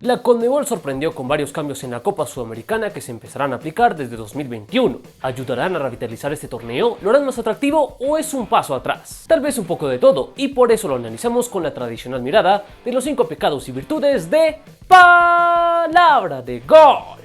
La Conmebol sorprendió con varios cambios en la Copa Sudamericana que se empezarán a aplicar desde 2021. ¿Ayudarán a revitalizar este torneo? ¿Lo harán más atractivo o es un paso atrás? Tal vez un poco de todo, y por eso lo analizamos con la tradicional mirada de los 5 pecados y virtudes de Palabra de Gol.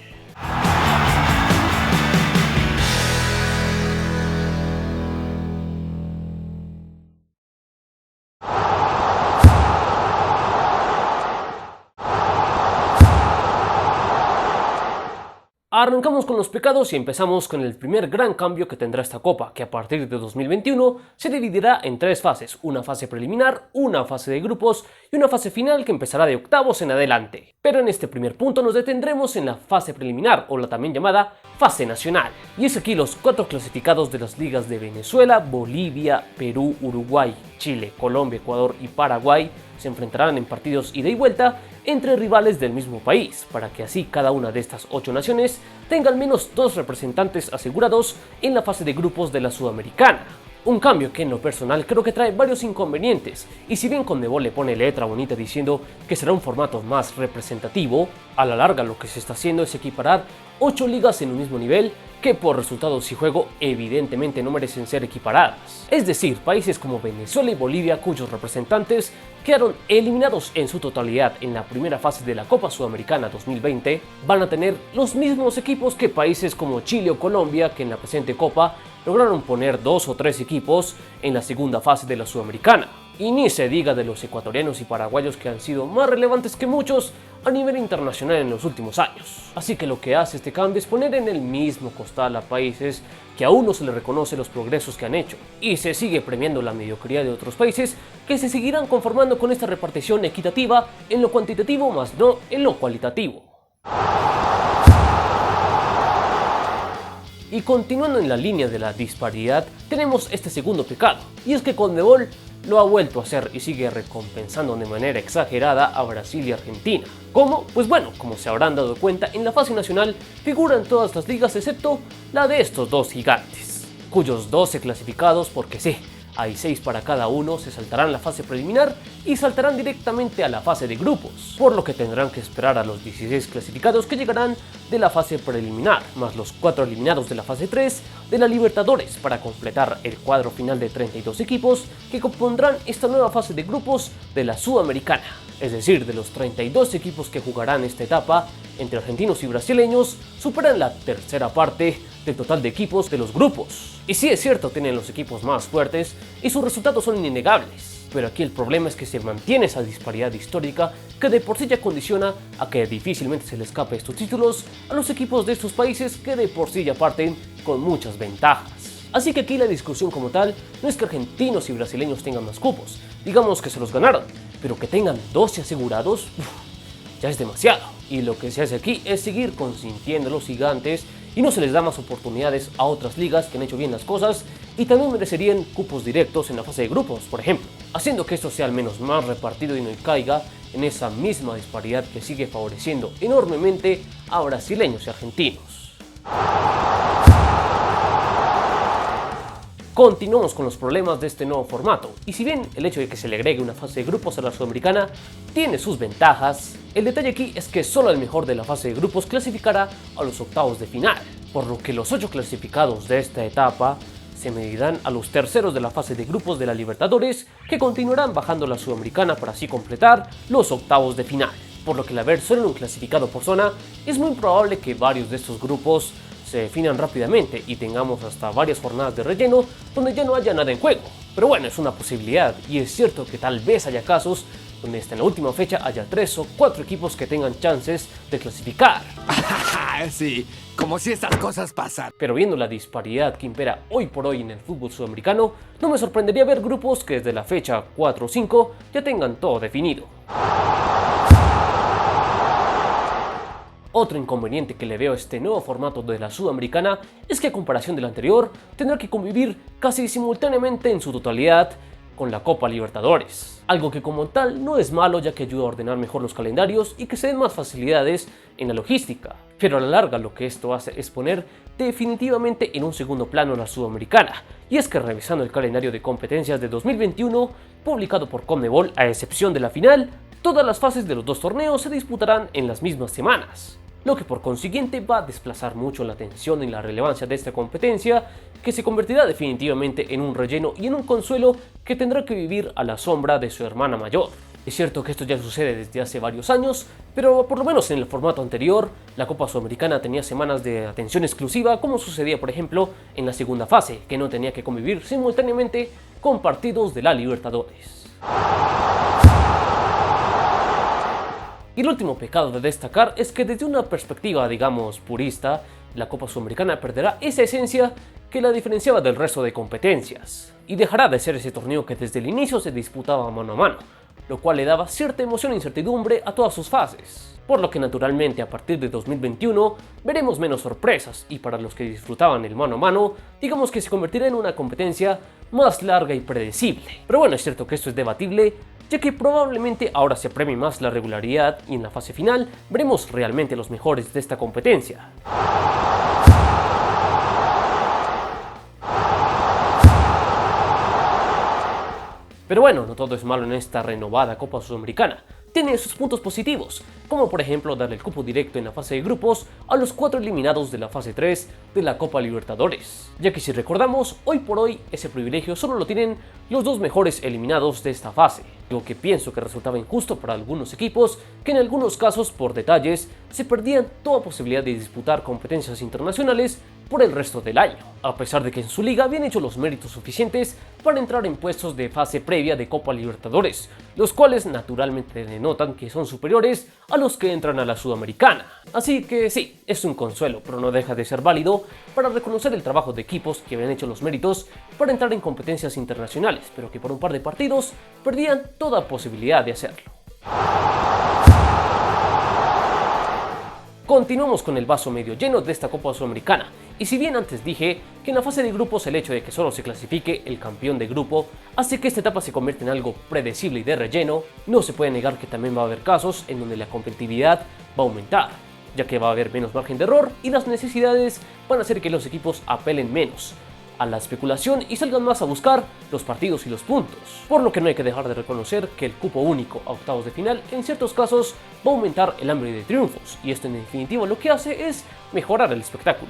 Arrancamos con los pecados y empezamos con el primer gran cambio que tendrá esta copa, que a partir de 2021 se dividirá en 3 fases, una fase preliminar, una fase de grupos y una fase final que empezará de octavos en adelante. Pero en este primer punto nos detendremos en la fase preliminar, o la también llamada fase nacional. Y es aquí los 4 clasificados de las ligas de Venezuela, Bolivia, Perú, Uruguay, Chile, Colombia, Ecuador y Paraguay se enfrentarán en partidos ida y vuelta entre rivales del mismo país, para que así cada una de estas 8 naciones tenga al menos 2 representantes asegurados en la fase de grupos de la Sudamericana. Un cambio que en lo personal creo que trae varios inconvenientes, y si bien Conmebol le pone letra bonita diciendo que será un formato más representativo, a la larga lo que se está haciendo es equiparar 8 ligas en un mismo nivel que por resultados y juego evidentemente no merecen ser equiparadas. Es decir, países como Venezuela y Bolivia, cuyos representantes quedaron eliminados en su totalidad en la primera fase de la Copa Sudamericana 2020, van a tener los mismos equipos que países como Chile o Colombia, que en la presente Copa lograron poner 2 o 3 equipos en la segunda fase de la Sudamericana. Y ni se diga de los ecuatorianos y paraguayos, que han sido más relevantes que muchos a nivel internacional en los últimos años. Así que lo que hace este cambio es poner en el mismo costal a países que aún no se les reconoce los progresos que han hecho, y se sigue premiando la mediocridad de otros países que se seguirán conformando con esta repartición equitativa en lo cuantitativo más no en lo cualitativo. Y continuando en la línea de la disparidad, tenemos este segundo pecado, y es que Conmebol lo ha vuelto a hacer y sigue recompensando de manera exagerada a Brasil y Argentina. ¿Cómo? Pues bueno, como se habrán dado cuenta, en la fase nacional figuran todas las ligas excepto la de estos 2 gigantes, cuyos 12 clasificados, porque sí, hay 6 para cada uno, se saltarán la fase preliminar y saltarán directamente a la fase de grupos, por lo que tendrán que esperar a los 16 clasificados que llegarán de la fase preliminar, más los 4 eliminados de la fase 3 de la Libertadores, para completar el cuadro final de 32 equipos que compondrán esta nueva fase de grupos de la Sudamericana. Es decir, de los 32 equipos que jugarán esta etapa, entre argentinos y brasileños, superan la tercera parte del total de equipos de los grupos. Y sí, es cierto, tienen los equipos más fuertes y sus resultados son innegables, pero aquí el problema es que se mantiene esa disparidad histórica que de por sí ya condiciona a que difícilmente se le escape estos títulos a los equipos de estos países que de por sí ya parten con muchas ventajas. Así que aquí la discusión como tal no es que argentinos y brasileños tengan más cupos, digamos que se los ganaron, pero que tengan 12 asegurados, ya es demasiado. Y lo que se hace aquí es seguir consintiendo a los gigantes y no se les da más oportunidades a otras ligas que han hecho bien las cosas y también merecerían cupos directos en la fase de grupos, por ejemplo, haciendo que esto sea al menos más repartido y no caiga en esa misma disparidad que sigue favoreciendo enormemente a brasileños y argentinos. Continuamos con los problemas de este nuevo formato, y si bien el hecho de que se le agregue una fase de grupos a la Sudamericana tiene sus ventajas, el detalle aquí es que solo el mejor de la fase de grupos clasificará a los octavos de final, por lo que los 8 clasificados de esta etapa se medirán a los terceros de la fase de grupos de la Libertadores, que continuarán bajando la Sudamericana para así completar los octavos de final, por lo que al haber solo un clasificado por zona, es muy probable que varios de estos grupos se definan rápidamente y tengamos hasta varias jornadas de relleno donde ya no haya nada en juego. Pero bueno, es una posibilidad, y es cierto que tal vez haya casos donde hasta en la última fecha haya 3 o 4 equipos que tengan chances de clasificar. Sí, como si estas cosas pasan. Pero viendo la disparidad que impera hoy por hoy en el fútbol sudamericano, no me sorprendería ver grupos que desde la fecha 4 o 5 ya tengan todo definido. Otro inconveniente que le veo a este nuevo formato de la Sudamericana es que a comparación del anterior, tendrá que convivir casi simultáneamente en su totalidad con la Copa Libertadores. Algo que como tal no es malo, ya que ayuda a ordenar mejor los calendarios y que se den más facilidades en la logística. Pero a la larga lo que esto hace es poner definitivamente en un segundo plano la Sudamericana. Y es que revisando el calendario de competencias de 2021, publicado por Conmebol, a excepción de la final, Todas las fases de los dos torneos se disputarán en las mismas semanas, lo que por consiguiente va a desplazar mucho la atención y la relevancia de esta competencia, que se convertirá definitivamente en un relleno y en un consuelo que tendrá que vivir a la sombra de su hermana mayor. Es cierto que esto ya sucede desde hace varios años, pero por lo menos en el formato anterior, la Copa Sudamericana tenía semanas de atención exclusiva, como sucedía por ejemplo en la segunda fase, que no tenía que convivir simultáneamente con partidos de la Libertadores. Y el último pecado de destacar es que desde una perspectiva, digamos, purista, la Copa Sudamericana perderá esa esencia que la diferenciaba del resto de competencias, y dejará de ser ese torneo que desde el inicio se disputaba mano a mano, lo cual le daba cierta emoción e incertidumbre a todas sus fases, por lo que naturalmente a partir de 2021 veremos menos sorpresas, y para los que disfrutaban el mano a mano, digamos que se convertirá en una competencia más larga y predecible. Pero bueno, es cierto que esto es debatible, ya que probablemente ahora se premie más la regularidad y en la fase final veremos realmente los mejores de esta competencia. Pero bueno, no todo es malo en esta renovada Copa Sudamericana. Tiene sus puntos positivos, como por ejemplo darle el cupo directo en la fase de grupos a los 4 eliminados de la fase 3 de la Copa Libertadores, ya que si recordamos, hoy por hoy ese privilegio solo lo tienen los 2 mejores eliminados de esta fase, lo que pienso que resultaba injusto para algunos equipos que en algunos casos por detalles se perdían toda posibilidad de disputar competencias internacionales por el resto del año, a pesar de que en su liga habían hecho los méritos suficientes para entrar en puestos de fase previa de Copa Libertadores, los cuales naturalmente denotan que son superiores a los que entran a la Sudamericana. Así que sí, es un consuelo, pero no deja de ser válido para reconocer el trabajo de equipos que habían hecho los méritos para entrar en competencias internacionales, pero que por un par de partidos perdían toda posibilidad de hacerlo. Continuamos con el vaso medio lleno de esta Copa Sudamericana, y si bien antes dije que en la fase de grupos el hecho de que solo se clasifique el campeón de grupo hace que esta etapa se convierta en algo predecible y de relleno, no se puede negar que también va a haber casos en donde la competitividad va a aumentar, ya que va a haber menos margen de error y las necesidades van a hacer que los equipos apelen menos a la especulación y salgan más a buscar los partidos y los puntos, por lo que no hay que dejar de reconocer que el cupo único a octavos de final en ciertos casos va a aumentar el hambre de triunfos, y esto en definitiva lo que hace es mejorar el espectáculo.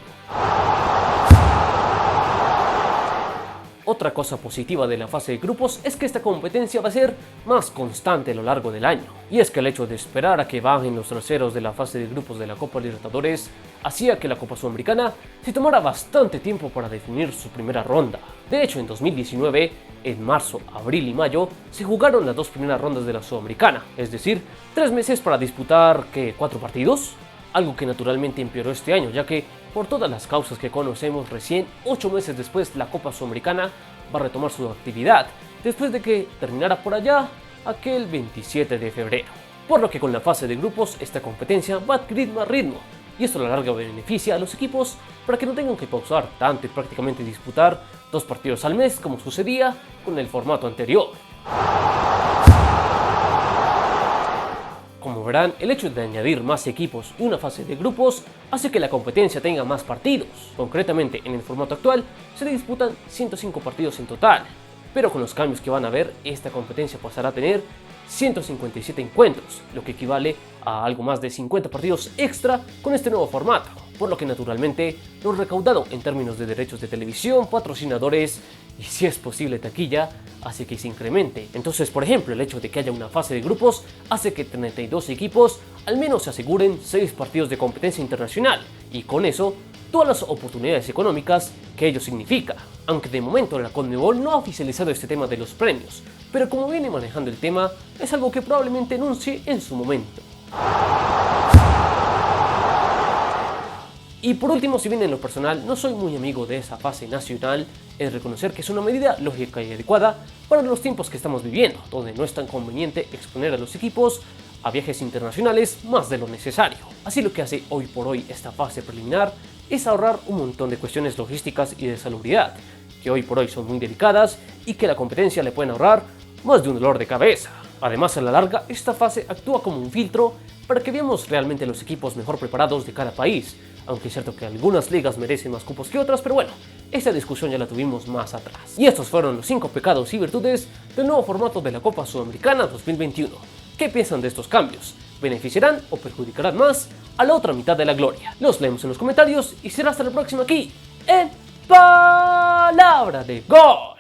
Otra cosa positiva de la fase de grupos es que esta competencia va a ser más constante a lo largo del año, y es que el hecho de esperar a que bajen los terceros de la fase de grupos de la Copa Libertadores hacía que la Copa Sudamericana se tomara bastante tiempo para definir su primera ronda. De hecho, en 2019, en marzo, abril y mayo, se jugaron las 2 primeras rondas de la Sudamericana, es decir, 3 meses para disputar, ¿qué? 4 partidos, algo que naturalmente empeoró este año, ya que por todas las causas que conocemos, recién 8 meses después la Copa Sudamericana va a retomar su actividad, después de que terminara por allá aquel 27 de febrero. Por lo que con la fase de grupos esta competencia va a adquirir más ritmo, y esto a la larga beneficia a los equipos para que no tengan que pausar tanto y prácticamente disputar 2 partidos al mes como sucedía con el formato anterior. Como verán, el hecho de añadir más equipos y una fase de grupos hace que la competencia tenga más partidos. Concretamente, en el formato actual se disputan 105 partidos en total, pero con los cambios que van a haber, esta competencia pasará a tener 157 encuentros, lo que equivale a algo más de 50 partidos extra con este nuevo formato, por lo que naturalmente lo recaudado en términos de derechos de televisión, patrocinadores y si es posible taquilla, hace que se incremente. Entonces, por ejemplo, el hecho de que haya una fase de grupos hace que 32 equipos al menos se aseguren 6 partidos de competencia internacional, y con eso todas las oportunidades económicas que ello significa. Aunque de momento la CONMEBOL no ha oficializado este tema de los premios, pero como viene manejando el tema, es algo que probablemente anuncie en su momento. Y por último, si bien en lo personal no soy muy amigo de esa fase nacional, es reconocer que es una medida lógica y adecuada para los tiempos que estamos viviendo, donde no es tan conveniente exponer a los equipos a viajes internacionales más de lo necesario. Así lo que hace hoy por hoy esta fase preliminar es ahorrar un montón de cuestiones logísticas y de salubridad, que hoy por hoy son muy delicadas y que la competencia le pueden ahorrar más de un dolor de cabeza. Además, a la larga, esta fase actúa como un filtro para que veamos realmente los equipos mejor preparados de cada país, aunque es cierto que algunas ligas merecen más cupos que otras, pero bueno, esta discusión ya la tuvimos más atrás. Y estos fueron los 5 pecados y virtudes del nuevo formato de la Copa Sudamericana 2021. ¿Qué piensan de estos cambios? ¿Beneficiarán o perjudicarán más a la otra mitad de la gloria? Los leemos en los comentarios y será hasta la próxima aquí en Palabra de God.